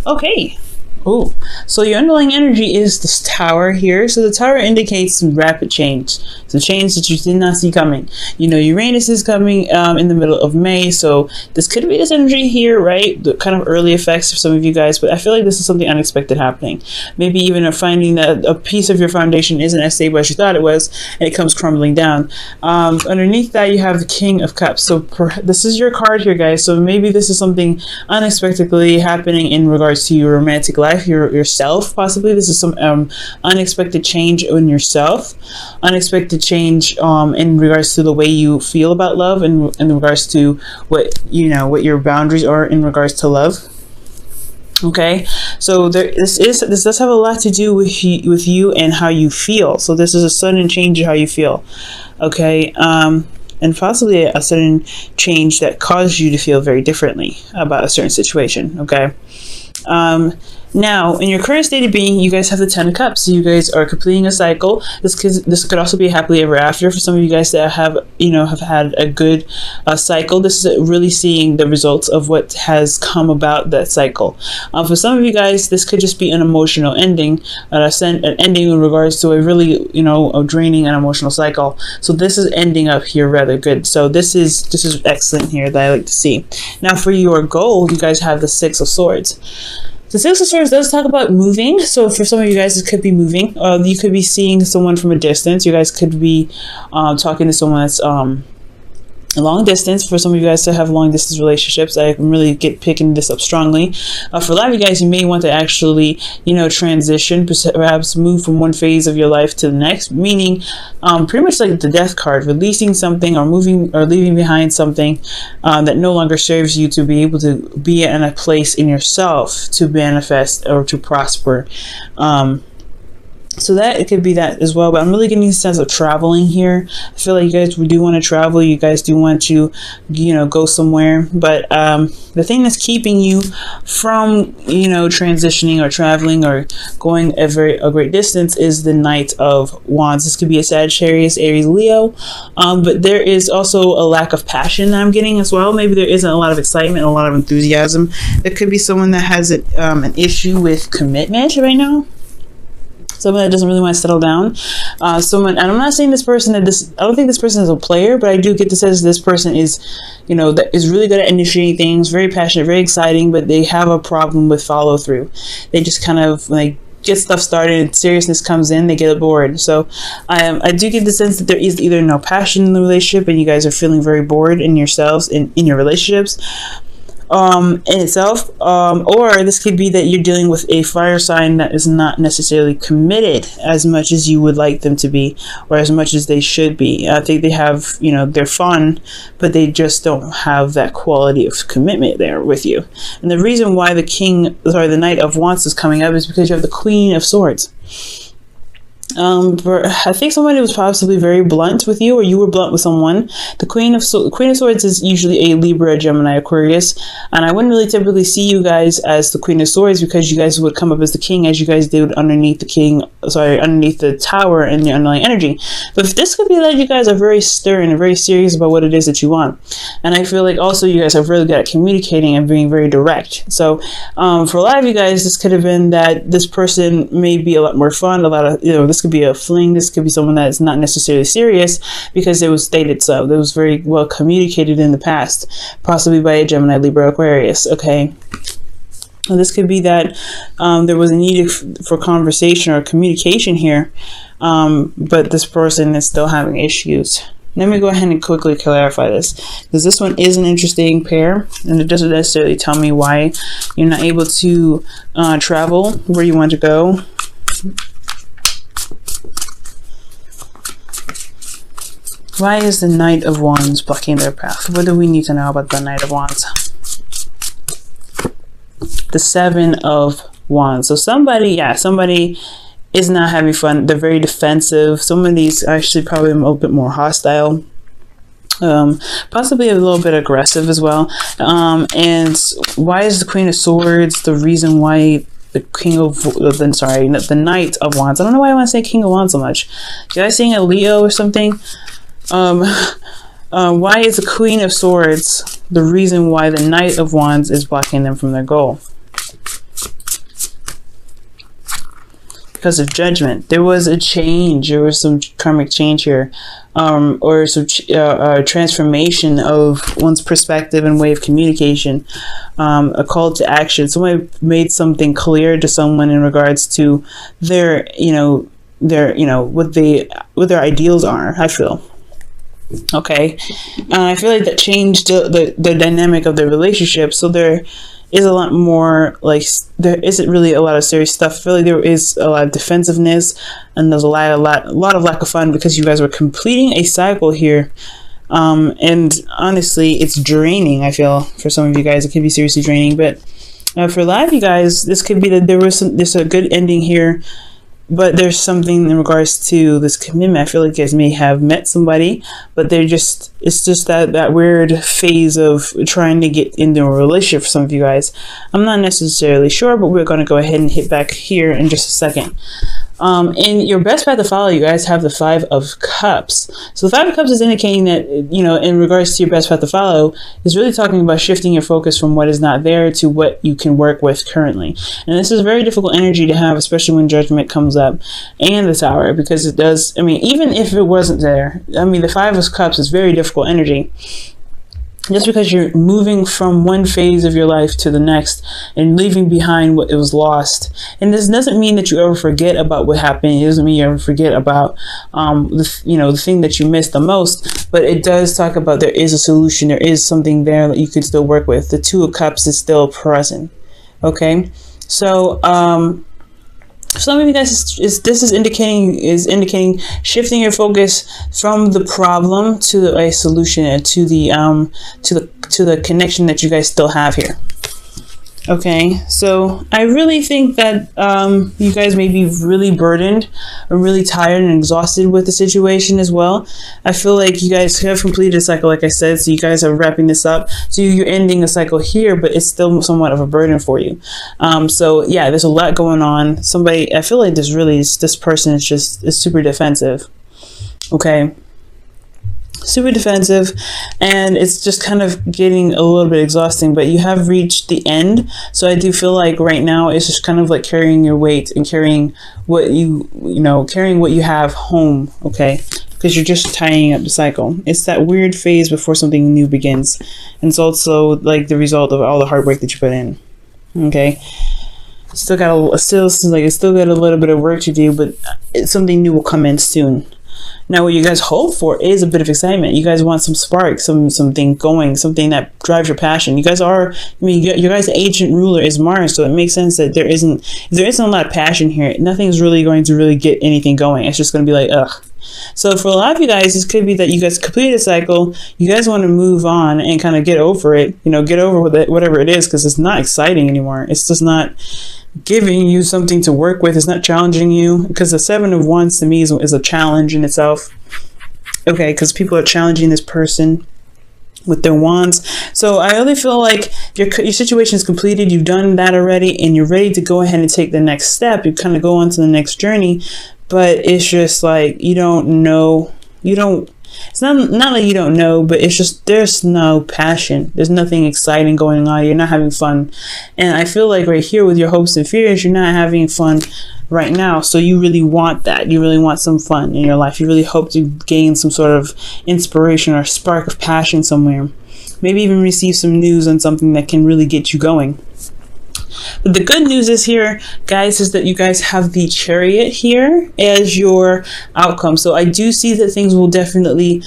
Okay. Oh, so your underlying energy is this tower here. So the tower indicates some rapid change, some change that you did not see coming. You know, Uranus is coming in the middle of May, so this could be this energy here, right? The kind of early effects for some of you guys, but I feel like this is something unexpected happening. Maybe even a finding that a piece of your foundation isn't as stable as you thought it was, and it comes crumbling down. Underneath that, you have the King of Cups. So this is your card here, guys. So maybe this is something unexpectedly happening in regards to your romantic life, yourself. Possibly this is some unexpected change in yourself, unexpected change in regards to the way you feel about love, and in regards to what what your boundaries are in regards to love. Okay, so this does have a lot to do with you and how you feel. So this is a sudden change in how you feel. Okay, and possibly a sudden change that caused you to feel very differently about a certain situation. Okay. Now, in your current state of being, you guys have the Ten of Cups. So you guys are completing a cycle. This could also be happily ever after for some of you guys that have had a good cycle. This is really seeing the results of what has come about that cycle. For some of you guys, this could just be an emotional ending, an ending in regards to a really a draining and emotional cycle. So this is ending up here rather good. So this is excellent here that I like to see. Now, for your goal, you guys have the Six of Swords. The Six of Swords does talk about moving. So for some of you guys, it could be moving. You could be seeing someone from a distance. You guys could be talking to someone that's a long distance. For some of you guys to have long distance relationships, I can really picking this up strongly. For a lot of you guys, you may want to actually transition, perhaps move from one phase of your life to the next, meaning pretty much like the Death card, releasing something or moving or leaving behind something that no longer serves you, to be able to be in a place in yourself to manifest or to prosper. So that it could be that as well, but I'm really getting a sense of traveling here. I feel like you guys do want to travel. You guys do want to, go somewhere. But the thing that's keeping you from, transitioning or traveling or going a great distance is the Knight of Wands. This could be a Sagittarius, Aries, Leo. But there is also a lack of passion that I'm getting as well. Maybe there isn't a lot of excitement, a lot of enthusiasm. There could be someone that has an issue with commitment right now. Someone that doesn't really want to settle down. And I'm not saying this person I don't think this person is a player, but I do get the sense this person is, that is really good at initiating things, very passionate, very exciting, but they have a problem with follow through. They just kind of like get stuff started and seriousness comes in, they get bored. So I do get the sense that there is either no passion in the relationship and you guys are feeling very bored in yourselves, in your relationships. In itself, or this could be that you're dealing with a fire sign that is not necessarily committed as much as you would like them to be, or as much as they should be. I think they have, they're fun, but they just don't have that quality of commitment there with you. And the reason why the Knight of Wands is coming up is because you have the Queen of Swords. I think somebody was possibly very blunt with you, or you were blunt with someone. The Queen of Swords is usually a Libra, Gemini, Aquarius, and I wouldn't really typically see you guys as the Queen of Swords, because you guys would come up as the King, as you guys did underneath underneath the Tower and the underlying energy. But this could be that you guys are very stern and very serious about what it is that you want. And I feel like also you guys are really good at communicating and being very direct. So for a lot of you guys, this could have been that this person may be a lot more fun, a lot of, this could be a fling, this could be someone that is not necessarily serious because it was stated so. That was very well communicated in the past, possibly by a Gemini, Libra, Aquarius. Okay. This could be that there was a need for conversation or communication here, but this person is still having issues. Let me go ahead and quickly clarify this, because this one is an interesting pair, and it doesn't necessarily tell me why you're not able to travel where you want to go. Why is the Knight of Wands blocking their path? What do we need to know about the Knight of Wands? The Seven of Wands. So somebody is not having fun. They're very defensive. Some of these actually probably a little bit more hostile. Possibly a little bit aggressive as well. And why is the Queen of Swords the reason why the the Knight of Wands? I don't know why I want to say King of Wands so much. You guys seeing a Leo or something? Why is the Queen of Swords the reason why the Knight of Wands is blocking them from their goal? because of judgment. There was a change. There was some karmic change here, or some transformation of one's perspective and way of communication. A call to action. Somebody made something clear to someone in regards to their, what their ideals are. I feel. Okay, I feel like that changed the dynamic of the relationship. So there is a lot more, like, there isn't really a lot of serious stuff. I feel like there is a lot of defensiveness, and there's a lot of lack of fun, because you guys were completing a cycle here. And honestly, it's draining. I feel for some of you guys, it could be seriously draining. But for a lot of you guys, this could be that there's a good ending here. But there's something in regards to this commitment. I feel like you guys may have met somebody, but it's just that weird phase of trying to get into a relationship for some of you guys. I'm not necessarily sure, but we're going to go ahead and hit back here in just a second. In your best path to follow, you guys have the 5 of Cups. So the 5 of Cups is indicating that, in regards to your best path to follow, is really talking about shifting your focus from what is not there to what you can work with currently. And this is a very difficult energy to have, especially when judgment comes up, and the Tower, because it does, even if it wasn't there, the 5 of Cups is very difficult energy. Just because you're moving from one phase of your life to the next and leaving behind what it was lost. And this doesn't mean that you ever forget about what happened. It doesn't mean you ever forget about, the thing that you missed the most. But it does talk about there is a solution. There is something there that you can still work with. The 2 of Cups is still present. Okay. So, some of you guys, this is indicating shifting your focus from the problem to a solution, and to the connection that you guys still have here. Okay, so I really think that you guys may be really burdened or really tired and exhausted with the situation as well. I feel like you guys have completed a cycle, like I said, so you guys are wrapping this up. So you're ending a cycle here, but it's still somewhat of a burden for you. So yeah, there's a lot going on. I feel like this person is super defensive. Okay. Super defensive, and it's just kind of getting a little bit exhausting, but you have reached the end. So I do feel like right now it's just kind of like carrying your weight and carrying what you have home. Okay, because you're just tying up the cycle. It's that weird phase before something new begins, and it's also like the result of all the hard work that you put in. Okay, still got a little bit of work to do, but something new will come in soon. Now, what you guys hope for is a bit of excitement. You guys want some spark, something going, something that drives your passion. You guys your guys' ancient ruler is Mars, so it makes sense that there isn't a lot of passion here. Nothing's really going to really get anything going. It's just going to be like, ugh. So for a lot of you guys, this could be that you guys completed a cycle. You guys want to move on and kind of get over it. Get over with it, whatever it is, because it's not exciting anymore. It's just not giving you something to work with. It's not challenging you, because the 7 of Wands to me is a challenge in itself. Okay, because people are challenging this person with their wands. So I really feel like your situation is completed. You've done that already, and you're ready to go ahead and take the next step. You kind of go on to the next journey, but it's just like you don't know. It's not like you don't know, but it's just there's no passion. There's nothing exciting going on. You're not having fun. And I feel like right here with your hopes and fears, you're not having fun right now. So you really want that. You really want some fun in your life. You really hope to gain some sort of inspiration or spark of passion somewhere. Maybe even receive some news on something that can really get you going. But the good news is here, guys, is that you guys have the Chariot here as your outcome. So I do see that things will definitely,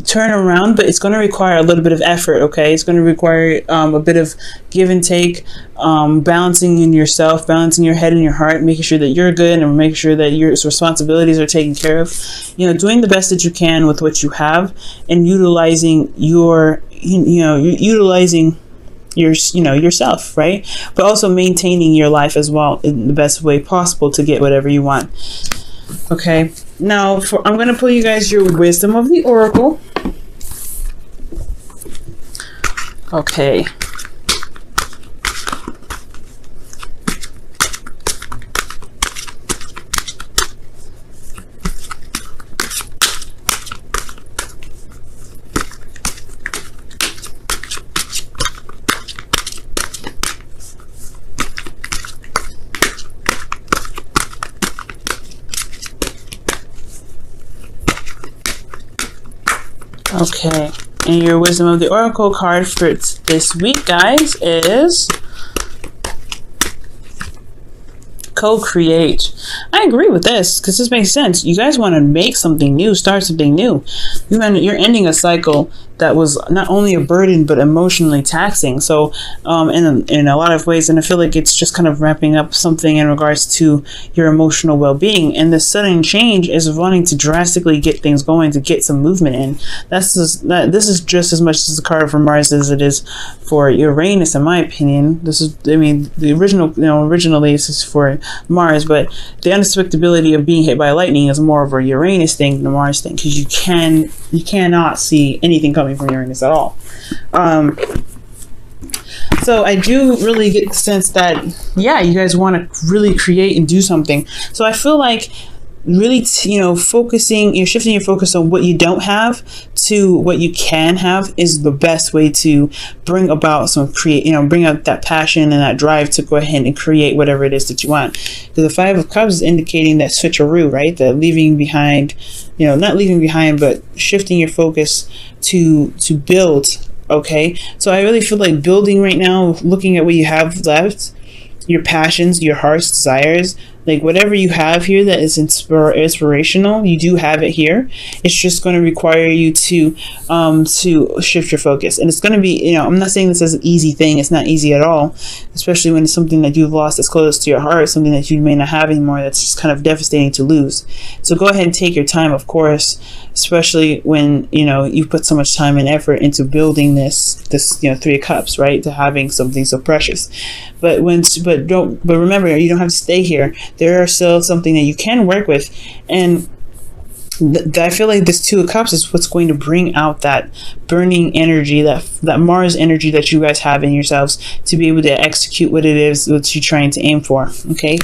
turn around, but it's going to require a little bit of effort. Okay, it's going to require a bit of give and take, balancing in yourself, balancing your head and your heart, making sure that you're good and making sure that your responsibilities are taken care of. Doing the best that you can with what you have, and utilizing yourself, right? But also maintaining your life as well in the best way possible to get whatever you want. Okay, now I'm going to pull you guys your Wisdom of the Oracle. Okay. Okay. And your wisdom of the oracle card for this week, guys, is co-create. I agree with this because this makes sense. You guys want to make something new, start something new. You're ending a cycle that was not only a burden but emotionally taxing. So in a lot of ways, and I feel like it's just kind of wrapping up something in regards to your emotional well-being. And the sudden change is wanting to drastically get things going, to get some movement in. This is just as much as the card for Mars as it is for Uranus, in my opinion. This is, I mean, the originally this is for Mars, but the unexpectability of being hit by lightning is more of a Uranus thing than a Mars thing, because you cannot see anything coming from Uranus at all. So I do really get the sense that, yeah, you guys want to really create and do something. So I feel like really, focusing, you're shifting your focus on what you don't have to what you can have is the best way to bring about bring out that passion and that drive to go ahead and create whatever it is that you want. Because the Five of Cups is indicating that switcheroo, right? That leaving behind, not leaving behind, but shifting your focus to build. Okay. So I really feel like building right now, looking at what you have left, your passions, your heart's desires, like whatever you have here that is inspirational, you do have it here. It's just going to require you to shift your focus. And it's going to be, I'm not saying this is an easy thing. It's not easy at all, especially when it's something that you've lost that's close to your heart, something that you may not have anymore, that's just kind of devastating to lose. So go ahead and take your time, of course, especially when, you put so much time and effort into building this Three of Cups, right? To having something so precious. But remember, you don't have to stay here. There are still something that you can work with, and I feel like this Two of Cups is what's going to bring out that burning energy, that Mars energy that you guys have in yourselves to be able to execute what it is that you're trying to aim for. Okay.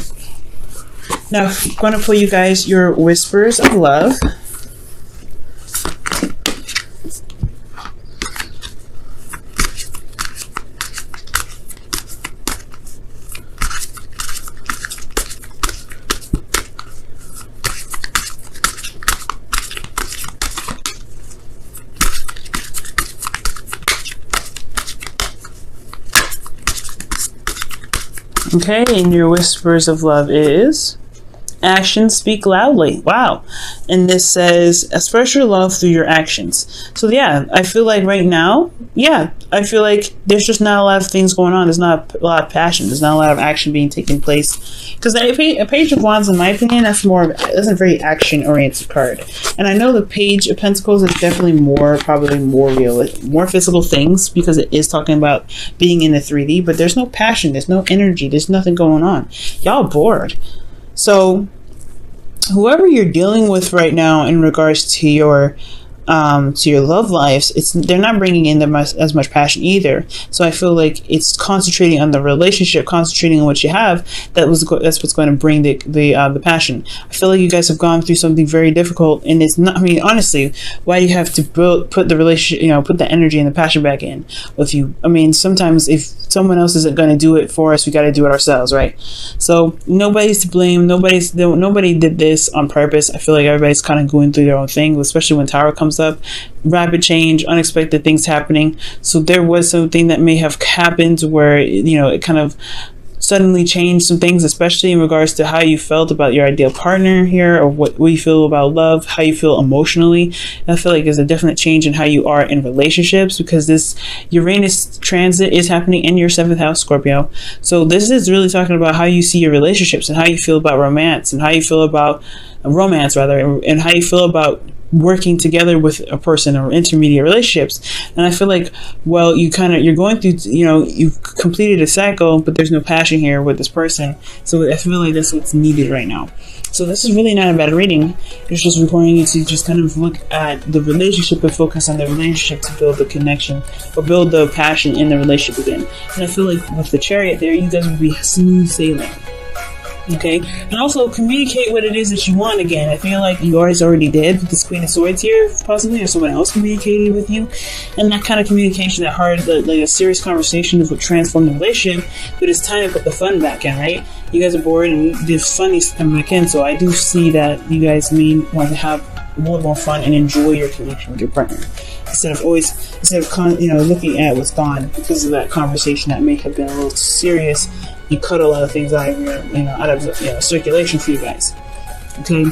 Now, I'm going to pull you guys your whispers of love. Okay, and your whispers of love is actions speak loudly. Wow. And this says express your love through your actions. So yeah, I feel like right now, I feel like there's just not a lot of things going on. There's not a lot of passion. There's not a lot of action being taken place. Because a Page of Wands, in my opinion, that's a very action-oriented card. And I know the Page of Pentacles is definitely probably more real, more physical things, because it is talking about being in the 3D, but there's no passion, there's no energy, there's nothing going on. Y'all bored. So whoever you're dealing with right now in regards to your love lives, they're not bringing in as much passion either. So I feel like it's concentrating on the relationship, concentrating on what you have. That's what's going to bring the passion. I feel like you guys have gone through something very difficult, and it's not. I mean, honestly, why do you have to put the relationship, put the energy and the passion back in with you? I mean, sometimes if someone else isn't going to do it for us, we got to do it ourselves, right? So nobody's to blame. Nobody did this on purpose. I feel like everybody's kind of going through their own thing, especially when Tower comes up. Rapid change, unexpected things happening. So there was something that may have happened where it kind of suddenly changed some things, especially in regards to how you felt about your ideal partner here, or what you feel about love, how you feel emotionally. I feel like there's a definite change in how you are in relationships, because this Uranus transit is happening in your 7th house, Scorpio. So this is really talking about how you see your relationships and how you feel about romance, and how you feel about and how you feel about working together with a person or intermediate relationships. And I feel like, well, you're going through, you've completed a cycle, but there's no passion here with this person. So I feel like that's what's needed right now. So this is really not a bad reading. It's just requiring you to just kind of look at the relationship and focus on the relationship to build the connection or build the passion in the relationship again. And I feel like with the Chariot there, you guys would be smooth sailing. Okay, and also communicate what it is that you want again. I feel like you guys already did with this Queen of Swords here, possibly, or someone else communicating with you. And that kind of communication, that hard, like a serious conversation is what transformed the relationship. But it's time to put the fun back in, right? You guys are bored and the fun needs to come back in. So I do see that you guys may want to have little more fun and enjoy your connection with your partner instead of looking at what's gone because of that conversation that may have been a little serious. You cut a lot of things out of circulation for you guys. Okay,